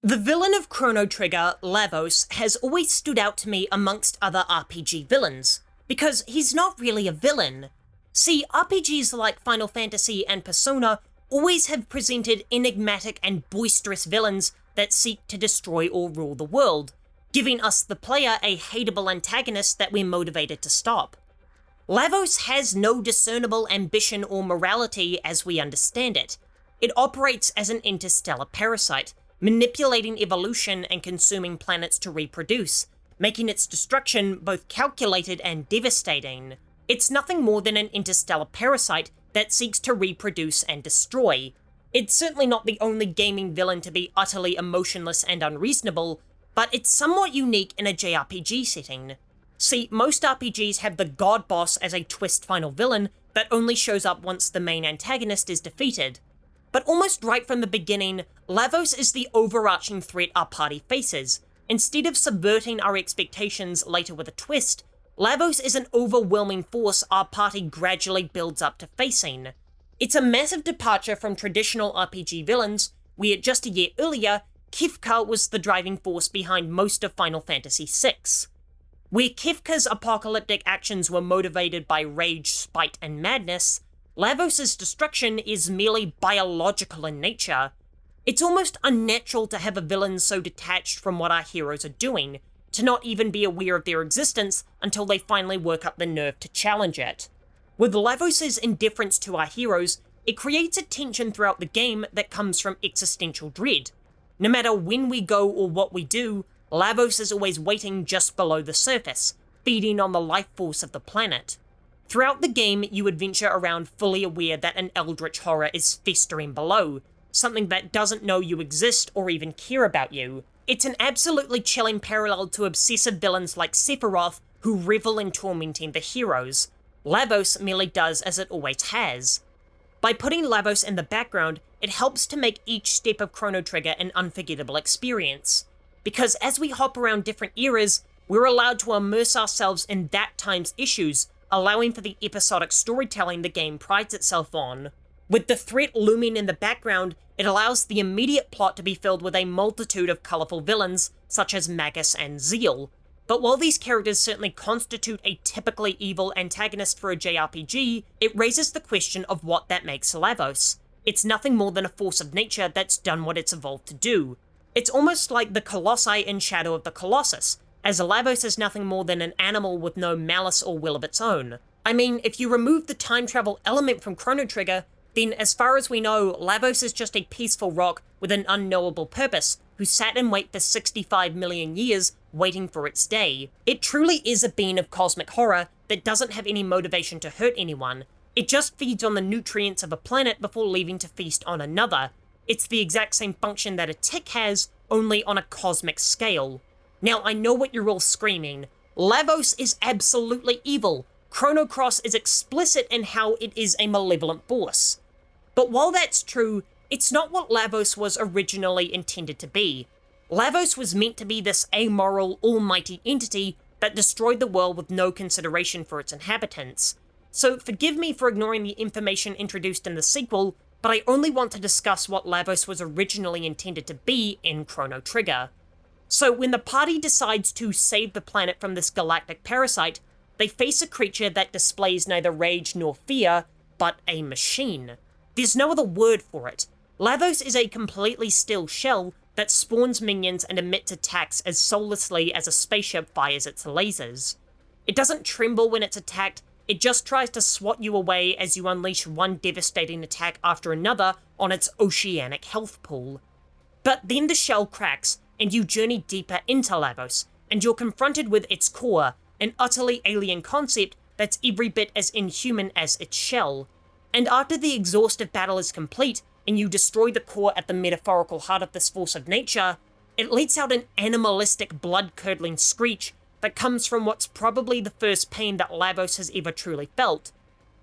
The villain of Chrono Trigger, Lavos, has always stood out to me amongst other RPG villains, because he's not really a villain. See, RPGs like Final Fantasy and Persona always have presented enigmatic and boisterous villains that seek to destroy or rule the world, giving us the player a hateable antagonist that we're motivated to stop. Lavos has no discernible ambition or morality as we understand it. It operates as an interstellar parasite, manipulating evolution and consuming planets to reproduce, making its destruction both calculated and devastating. It's nothing more than an interstellar parasite that seeks to reproduce and destroy. It's certainly not the only gaming villain to be utterly emotionless and unreasonable, but it's somewhat unique in a JRPG setting. See, most RPGs have the god boss as a twist final villain that only shows up once the main antagonist is defeated. But almost right from the beginning, Lavos is the overarching threat our party faces. Instead of subverting our expectations later with a twist, Lavos is an overwhelming force our party gradually builds up to facing. It's a massive departure from traditional RPG villains, where just a year earlier, Kefka was the driving force behind most of Final Fantasy VI. Where Kefka's apocalyptic actions were motivated by rage, spite, and madness, Lavos' destruction is merely biological in nature. It's almost unnatural to have a villain so detached from what our heroes are doing, to not even be aware of their existence until they finally work up the nerve to challenge it. With Lavos' indifference to our heroes, it creates a tension throughout the game that comes from existential dread. No matter when we go or what we do, Lavos is always waiting just below the surface, feeding on the life force of the planet. Throughout the game, you adventure around fully aware that an eldritch horror is festering below, something that doesn't know you exist or even care about you. It's an absolutely chilling parallel to obsessive villains like Sephiroth who revel in tormenting the heroes. Lavos merely does as it always has. By putting Lavos in the background, it helps to make each step of Chrono Trigger an unforgettable experience. Because as we hop around different eras, we're allowed to immerse ourselves in that time's issues, allowing for the episodic storytelling the game prides itself on. With the threat looming in the background, it allows the immediate plot to be filled with a multitude of colourful villains, such as Magus and Zeal. But while these characters certainly constitute a typically evil antagonist for a JRPG, it raises the question of what that makes Lavos. It's nothing more than a force of nature that's done what it's evolved to do. It's almost like the Colossi in Shadow of the Colossus, as Lavos is nothing more than an animal with no malice or will of its own. I mean, if you remove the time travel element from Chrono Trigger, then as far as we know, Lavos is just a peaceful rock with an unknowable purpose, who sat in wait for 65 million years, waiting for its day. It truly is a being of cosmic horror that doesn't have any motivation to hurt anyone. It just feeds on the nutrients of a planet before leaving to feast on another. It's the exact same function that a tick has, only on a cosmic scale. Now, I know what you're all screaming. Lavos is absolutely evil. Chrono Cross is explicit in how it is a malevolent force. But while that's true, it's not what Lavos was originally intended to be. Lavos was meant to be this amoral, almighty entity that destroyed the world with no consideration for its inhabitants. So forgive me for ignoring the information introduced in the sequel, but I only want to discuss what Lavos was originally intended to be in Chrono Trigger. So when the party decides to save the planet from this galactic parasite, they face a creature that displays neither rage nor fear, but a machine. There's no other word for it. Lavos is a completely still shell that spawns minions and emits attacks as soullessly as a spaceship fires its lasers. It doesn't tremble when it's attacked, it just tries to swat you away as you unleash one devastating attack after another on its oceanic health pool. But then the shell cracks, and you journey deeper into Lavos, and you're confronted with its core, an utterly alien concept that's every bit as inhuman as its shell. And after the exhaustive battle is complete, and you destroy the core at the metaphorical heart of this force of nature, it lets out an animalistic, blood-curdling screech that comes from what's probably the first pain that Lavos has ever truly felt.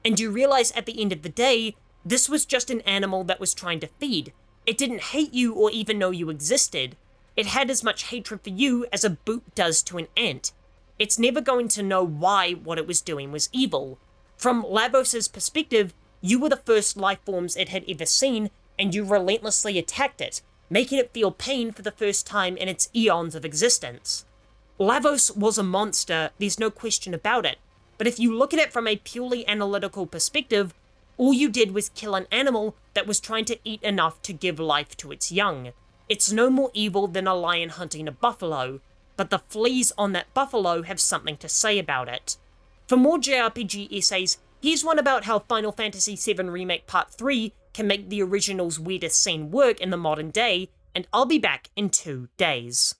And you realize at the end of the day, this was just an animal that was trying to feed. It didn't hate you or even know you existed. It had as much hatred for you as a boot does to an ant. It's never going to know why what it was doing was evil. From Lavos' perspective, you were the first life forms it had ever seen, and you relentlessly attacked it, making it feel pain for the first time in its eons of existence. Lavos was a monster, there's no question about it, but if you look at it from a purely analytical perspective, all you did was kill an animal that was trying to eat enough to give life to its young. It's no more evil than a lion hunting a buffalo, but the fleas on that buffalo have something to say about it. For more JRPG essays, here's one about how Final Fantasy VII Remake Part 3 can make the original's weirdest scene work in the modern day, and I'll be back in 2 days.